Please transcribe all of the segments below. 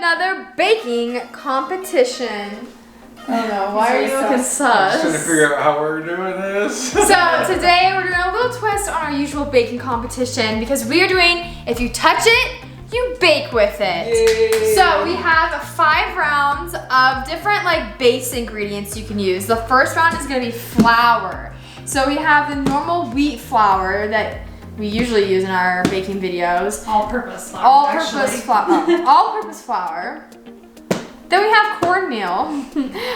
another baking competition. I don't know, why are you looking sus? I'm just trying to figure out how we're doing this. So today we're doing a little twist on our usual baking competition because we are doing, if you touch it, you bake with it. Yay. So we have 5 rounds of different like base ingredients you can use. The first round is gonna be flour. So we have the normal wheat flour that we usually use in our baking videos. All-purpose flour. All-purpose flour. All-purpose flour. Then we have cornmeal,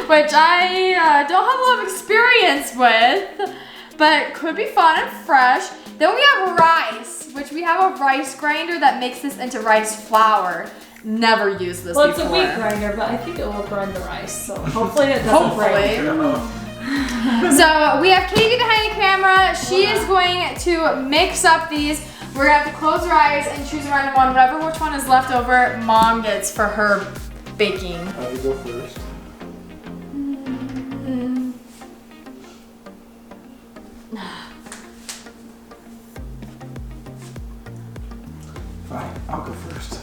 which I don't have a lot of experience with, but could be fun and fresh. Then we have rice, which we have a rice grinder that makes this into rice flour. Never used this before. Well, it's a wheat grinder, but I think it will grind the rice, so hopefully it doesn't break. So we have Katie behind the camera. She is going to mix up these. We're gonna have to close our eyes and choose a random one. Whatever which one is left over, Mom gets for her baking. I'll go first. Fine, I'll go first.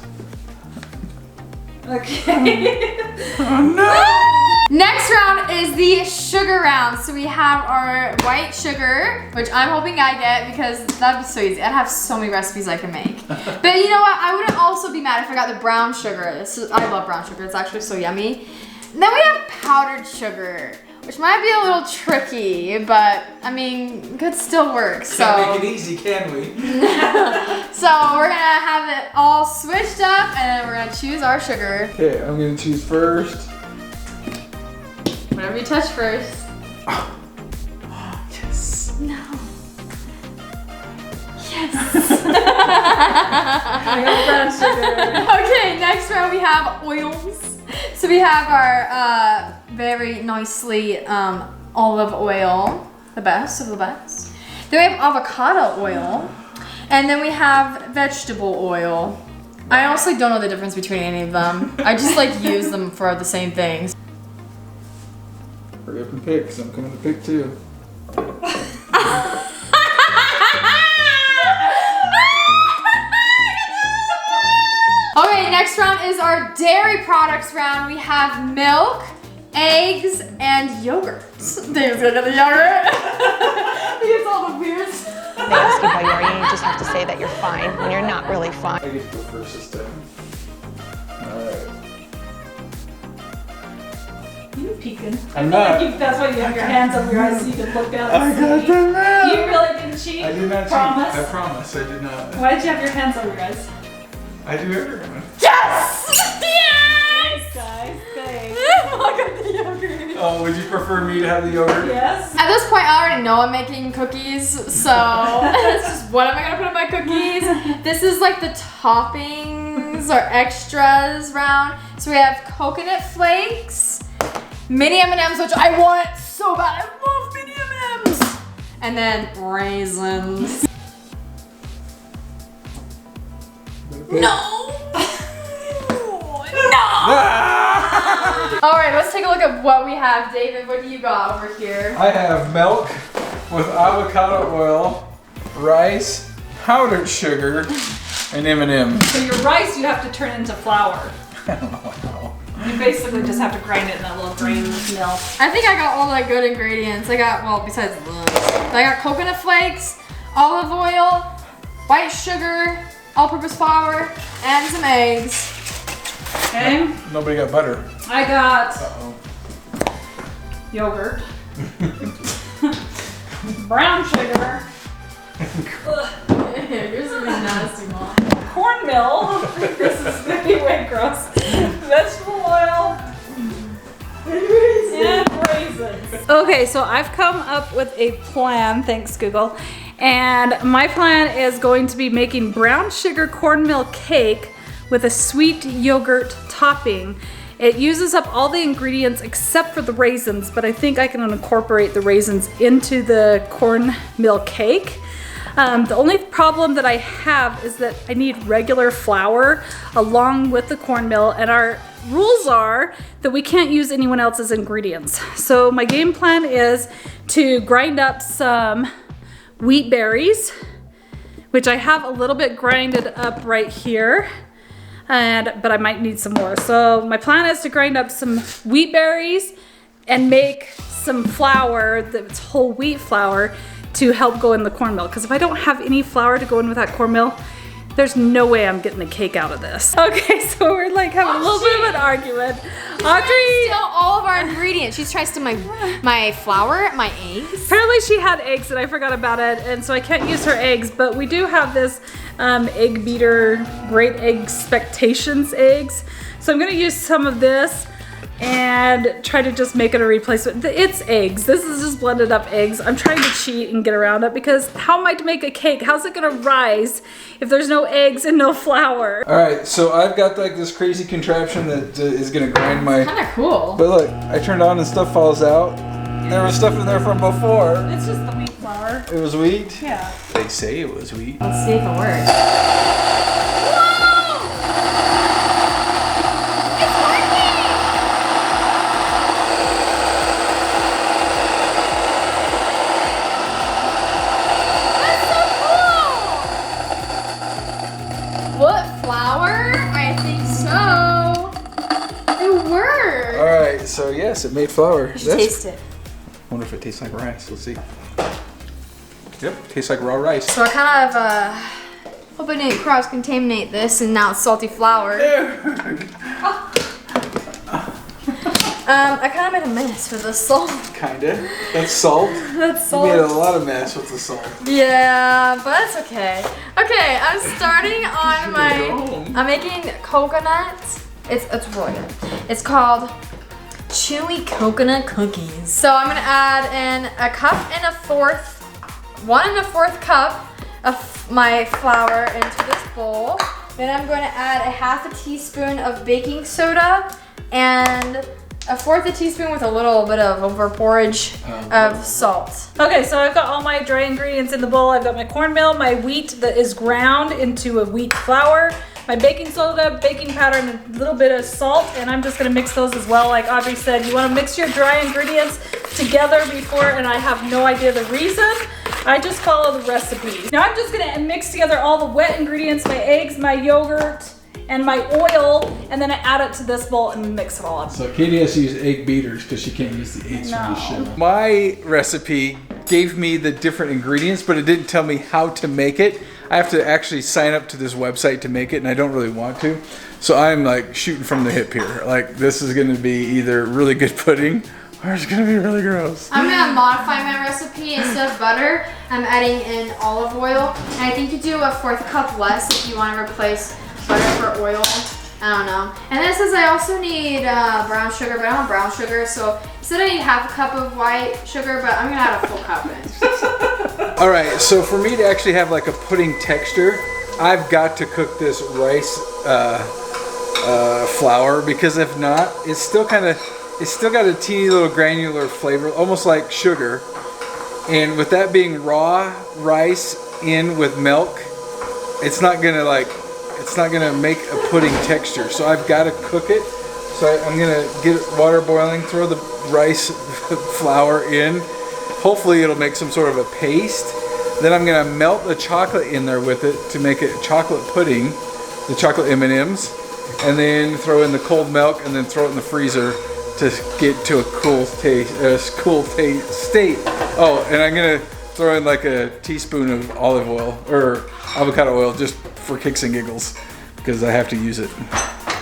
Okay. Oh no! Next round is the sugar round. So we have our white sugar, which I'm hoping I get because that'd be so easy. I'd have so many recipes I can make. But you know what? I wouldn't also be mad if I got the brown sugar. I love brown sugar. It's actually so yummy. And then we have powdered sugar, which might be a little tricky, but I mean, could still work. Can't make it easy, can we? So we're gonna have it all switched up and then we're gonna choose our sugar. Okay, I'm gonna choose first. Whatever you touch first. Oh. Yes. No. Yes. I got brown sugar. Okay, next round we have oils. So we have our very nicely olive oil, the best of the best. Then we have avocado oil. And then we have vegetable oil. I honestly don't know the difference between any of them. I just like use them for the same things. Hurry up and pick, because I'm coming to pick too. Okay, next round is our dairy products round. We have milk, eggs, and yogurt. Dave's gonna get the yogurt. He gets all the weird stuff. They ask you how you are, and you just have to say that you're fine when you're not really fine. I get to go first this time. Alright. You peeking. I'm not. That's why you have your hands over your eyes so you can look down I and got see. the man. You really didn't cheat? I did not Promise? cheat. I promise I did not. Why did you have your hands over your eyes? I do everyone. Yes! Thanks, guys. Thanks. Look at the yogurt. Oh, would you prefer me to have the yogurt? Yes. At this point, I already know I'm making cookies, so it's just what am I gonna put in my cookies? This is like the toppings or extras round. So we have coconut flakes, mini M&Ms, which I want so bad. I love mini M&Ms. And then raisins. No! All right, let's take a look at what we have. David, what do you got over here? I have milk with avocado oil, rice, powdered sugar, and M&M's. So your rice you have to turn into flour. I don't know how. You basically just have to grind it in that little grain mill. I think I got all the good ingredients. I got, well, besides this, I got coconut flakes, olive oil, white sugar, all-purpose flour, and some eggs. Okay. Nobody got butter. I got Uh-oh. yogurt, brown sugar, Yours is really nasty, Mom. cornmeal. This is gonna be way gross. Vegetable oil. And raisins. Okay, so I've come up with a plan, thanks Google. And my plan is going to be making brown sugar cornmeal cake with a sweet yogurt topping. It uses up all the ingredients except for the raisins, but I think I can incorporate the raisins into the cornmeal cake. The only problem that I have is that I need regular flour along with the cornmeal, and our rules are that we can't use anyone else's ingredients. So my game plan is to grind up some wheat berries, which I have a little bit grinded up right here. but I might need some more. So my plan is to grind up some wheat berries and make some flour that's whole wheat flour to help go in the cornmeal. Because if I don't have any flour to go in with that cornmeal, there's no way I'm getting the cake out of this. Okay, so we're like having a little bit of an argument. Audrey, Steal all of our ingredients. She's trying to steal my flour, my eggs. apparently she had eggs and I forgot about it, and so I can't use her eggs, but we do have this egg beater, Great Egg Expectations eggs. So I'm gonna use some of this and try to just make it a replacement. It's eggs. This is just blended up eggs. I'm trying to cheat and get around it because how am I to make a cake? How's it gonna rise if there's no eggs and no flour? All right, so I've got like this crazy contraption that is gonna grind my. Kind of cool. But look, I turned on and stuff falls out. There was stuff in there from before. It's just the wheat flour. It was wheat. Yeah. They say it was wheat. Let's see if it works. What flour? I think so. It worked. All right, so yes, it made flour. You should taste it. I wonder if it tastes like rice. Let's see. Yep, tastes like raw rice. So I kind of hope I didn't cross-contaminate this, and now it's salty flour. I kind of made a mess with the salt. Kinda. That's salt. That's You made a lot of mess with the salt. Yeah, but that's okay. Okay, I'm starting on I'm making coconut. It's really good. It's called chewy coconut cookies. So I'm gonna add in 1 1/4 cup of my flour into this bowl. Then I'm going to add 1/2 teaspoon of baking soda and 1/4 teaspoon with a little bit of over porridge of salt. Okay, so I've got all my dry ingredients in the bowl. I've got my cornmeal, my wheat that is ground into a wheat flour, my baking soda, baking powder, and a little bit of salt, and I'm just gonna mix those as well. Like Audrey said, you wanna mix your dry ingredients together before, and I have no idea the reason. I just follow the recipe. Now I'm just gonna mix together all the wet ingredients, my eggs, my yogurt, and my oil, and then I add it to this bowl and mix it all up. So Katie has to use egg beaters because she can't use the eggs from the show. My recipe gave me the different ingredients, but it didn't tell me how to make it. I have to actually sign up to this website to make it, and I don't really want to. So I'm like shooting from the hip here. Like this is gonna be either really good pudding or it's gonna be really gross. I'm gonna modify my recipe. Instead of butter, I'm adding in olive oil. And I think you do 1/4 cup less if you wanna replace butter for oil. I don't know. And then it says I also need brown sugar, but I don't have brown sugar, so instead I need 1/2 cup of white sugar, but I'm gonna add a full cup in. All right, so for me to actually have like a pudding texture, I've got to cook this rice flour, because if not, it's still got a teeny little granular flavor, almost like sugar. And with that being raw rice in with milk, it's not gonna make a pudding texture. So I've got to cook it. So I'm gonna get water boiling, throw the rice flour in. Hopefully it'll make some sort of a paste. Then I'm gonna melt the chocolate in there with it to make it chocolate pudding, the chocolate M&Ms, and then throw in the cold milk and then throw it in the freezer to get to a cool state. Oh, and I'm gonna throw in like a teaspoon of olive oil or avocado oil just for kicks and giggles because I have to use it.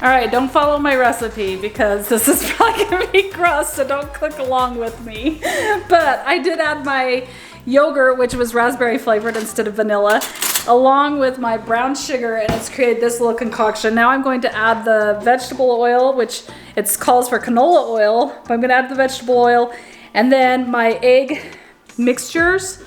All right, don't follow my recipe because this is probably gonna be gross, so don't click along with me. But I did add my yogurt, which was raspberry flavored instead of vanilla, along with my brown sugar, and it's created this little concoction. Now I'm going to add the vegetable oil, which it calls for canola oil, but I'm gonna add the vegetable oil, and then my egg mixtures,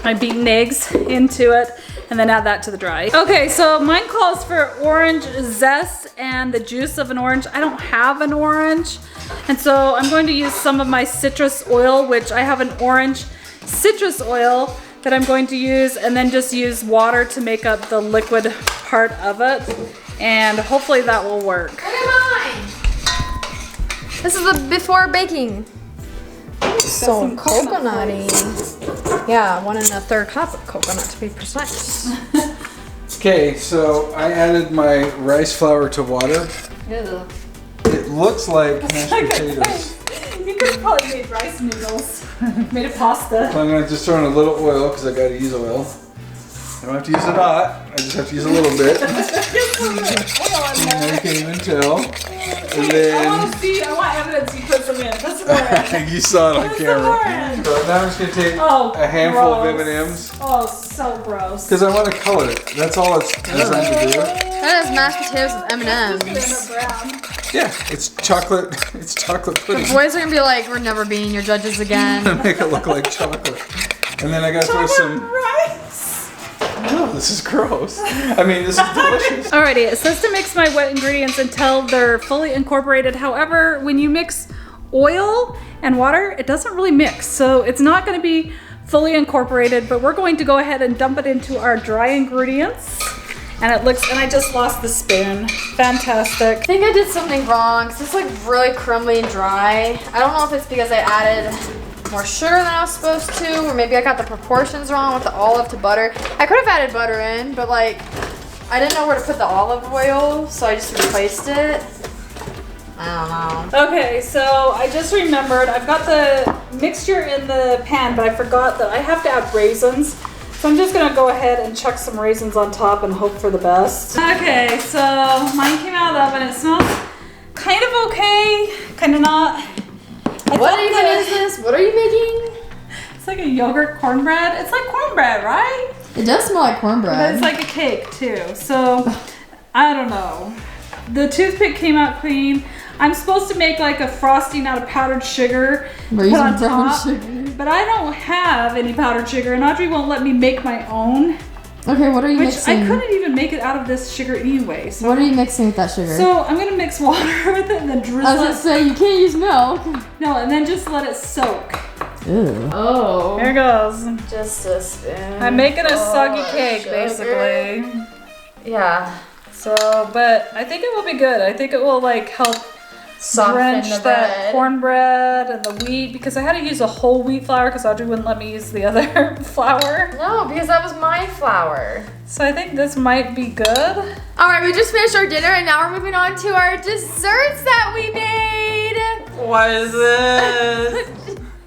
my beaten eggs into it, and then add that to the dry. Okay, so mine calls for orange zest and the juice of an orange. I don't have an orange, and so I'm going to use some of my citrus oil, which I have an orange citrus oil that I'm going to use, and then just use water to make up the liquid part of it, and hopefully that will work. Look at mine! This is the before baking. So coconutty. Yeah, 1 1/3 cup of coconut to be precise. Okay, so I added my rice flour to water. Ew. It looks like mashed potatoes. You could have probably made rice noodles. Made a pasta. So I'm gonna just throw in a little oil because I gotta use oil. I don't have to use a lot. I just have to use a little bit. And you can't even tell. And I want evidence you put some in. Put some more in. you saw it on Put camera. some So now I'm just gonna take Oh, a handful of gross. M&Ms Oh, so gross. because I want to color it. That's all it's designed to do. That is mashed potatoes with M&M's. Brown. Yeah, it's chocolate. It's chocolate pudding. Boys are gonna be like, we're never being your judges again. Make it look like chocolate. And then I gotta throw some. rice. No, this is gross. I mean, this is delicious. Alrighty, it says to mix my wet ingredients until they're fully incorporated. However, when you mix oil and water, it doesn't really mix. So it's not gonna be fully incorporated, but we're going to go ahead and dump it into our dry ingredients. And it looks, and I just lost the spoon. Fantastic. I think I did something wrong because it's like really crumbly and dry. I don't know if it's because I added more sugar than I was supposed to, or maybe I got the proportions wrong with the olive to butter. I could have added butter in, but like, I didn't know where to put the olive oil, so I just replaced it. I don't know. Okay, so I just remembered, I've got the mixture in the pan, but I forgot that I have to add raisins. So I'm just gonna go ahead and chuck some raisins on top and hope for the best. Okay, so mine came out of the oven. It smells kind of okay, kind of not. What even is this? What are you making? It's like a yogurt cornbread. It's like cornbread, right? It does smell like But cornbread. it's like a cake too. So I don't know. The toothpick came out clean. I'm supposed to make like a frosting out of powdered sugar to put on top, but I don't have any powdered sugar, and Audrey won't let me make my own. Okay, what are you Which mixing? I couldn't even make it out of this sugar anyway. So, What are you mixing with that sugar? so I'm gonna mix water with it and then I was drizzle gonna it. say, you can't use milk. No, and then just let it soak. Ew. Oh. Here goes. Just a spoon. I'm making a soggy Oh, cake, sugar. basically. Yeah. So, but I think it will be good. I think it will like help Soften drench the that bread. cornbread and the wheat, because I had to use a whole wheat flour because Audrey wouldn't let me use the other flour. No, because that was my flour. So I think this might be good. All right, we just finished our dinner and now we're moving on to our desserts that we made. What is this?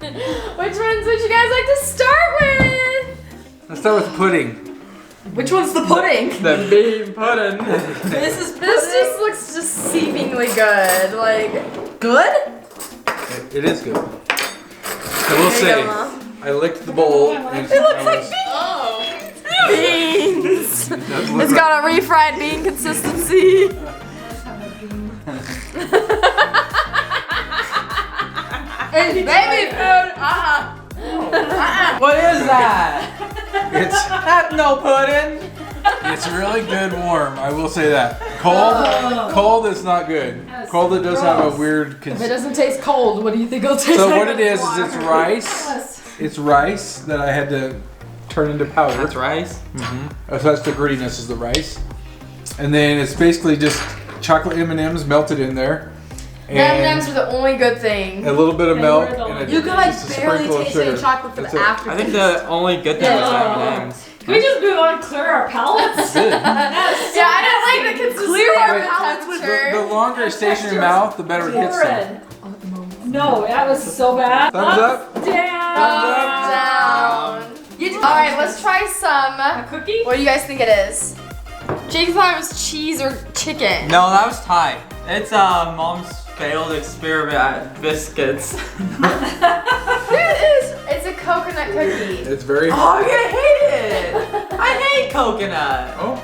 Which ones would you guys like to start with? Let's start with pudding. Which one's the pudding? The bean pudding. This just looks just seemingly good. Like, good? It is good. I will There you say, go, Mom. I licked the bowl and It looks like beans. It's got a refried bean consistency. It's baby food. What is that? It's That's no pudding. it's really good warm. I will say that. Cold is not good. Cold it does have a weird If it consistency. doesn't taste cold, what do you think it'll taste So like? what it is it's rice. It's rice that I had to turn into powder. That's rice. So that's the grittiness is the rice, and then it's basically just chocolate M&Ms melted in there, The M&Ms are the only good thing. a little bit of milk, we're the and You can like just a barely sprinkle of taste any sugar. chocolate for That's the it. aftertaste. I think the only good thing was M&M's. Can we just move on and clear our palates? Good. Yeah, I don't like the consistency Clear our or the palates with texture. The longer it stays in your mouth, the better it gets. There. No, that was so bad. Thumbs up. Down. Down. All right, let's try some. A cookie? What do you guys think it is? Jake thought it was cheese or chicken. No, that was Thai. It's Mom's failed experiment at biscuits. It is. It's a coconut cookie. It's very. Oh, I'm gonna hate it. I hate coconut. Oh.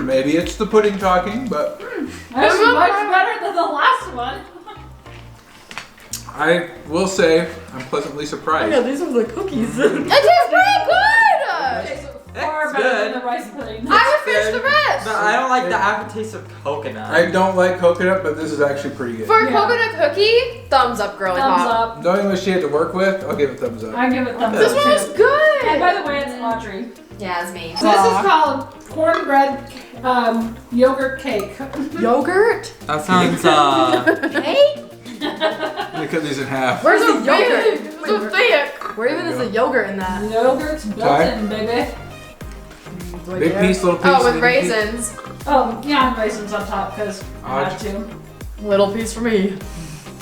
Maybe it's the pudding talking, but That's much better than the last one. I will say I'm pleasantly surprised. these are the cookies. It tastes pretty good. Far It's better good. than the rice pudding. I would finish the rest. But I don't like the aftertaste of coconut. I don't like coconut, but this is actually pretty good. For a Yeah. coconut cookie, thumbs up, girly Thumbs pop. up. Knowing what she had to work with, I'll give it thumbs up. I give it thumbs This up. one is too. good. And by the way, it's Audrey. Yeah, it's me. So this is called cornbread yogurt cake. Yogurt? That sounds Cake? Let me cut these in half. Where's the yogurt? It's so thick. Where even is the yogurt in that? Yogurt's built Thai? in, baby. Big piece, little piece. Oh, with little piece. raisins. Oh, yeah, and raisins on top because I had to. Little piece for me.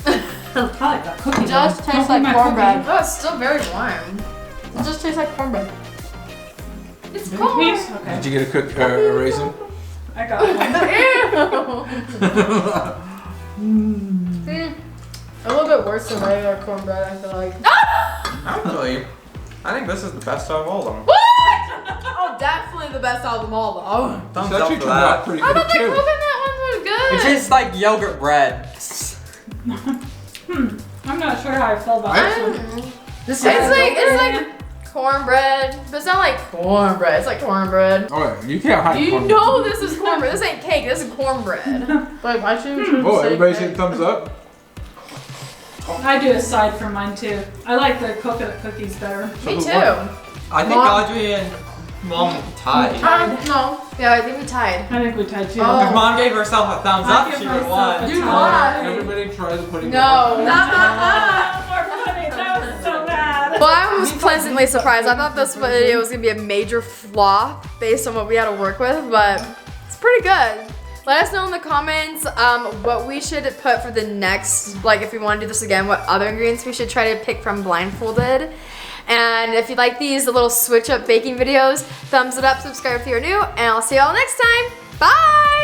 I like that cookie. Just though. tastes Don't eat like my cornbread. cookie. Oh, it's still very warm. It just tastes like cornbread. It's Big cold. piece? Okay. Did you get a raisin? I got one. A little bit worse than regular cornbread, I feel like. Actually, I think this is the best out of all of them. What? Oh, definitely the best out of them all, though. Thumbs It's up actually for turned out that. pretty I good thought the too. coconut ones were good. It tastes like yogurt bread. I'm not sure how I feel about this one. It's like cornbread, but it's not like cornbread. It's like cornbread. Oh, yeah, you can't hide You cornbread. know this is cornbread. This ain't cake. This is cornbread. Like, why should you Oh, say everybody cake? say thumbs up. I do a side for mine too. I like the coconut cookies better. Me too. I think Mom. Audrey and Mom tied. No. Yeah, I think we tied. I think we tied too. Oh. If Mom gave herself a thumbs I up, give she would have myself won. a You tie. won. Everybody try the pudding. No. More pudding. That was so bad. Well, I was pleasantly surprised. I thought this video was gonna be a major flop based on what we had to work with, but it's pretty good. Let us know in the comments what we should put for the next, like if we want to do this again, what other ingredients we should try to pick from Blindfolded. And if you like these little switch up baking videos, thumbs it up, subscribe if you're new, and I'll see you all next time. Bye!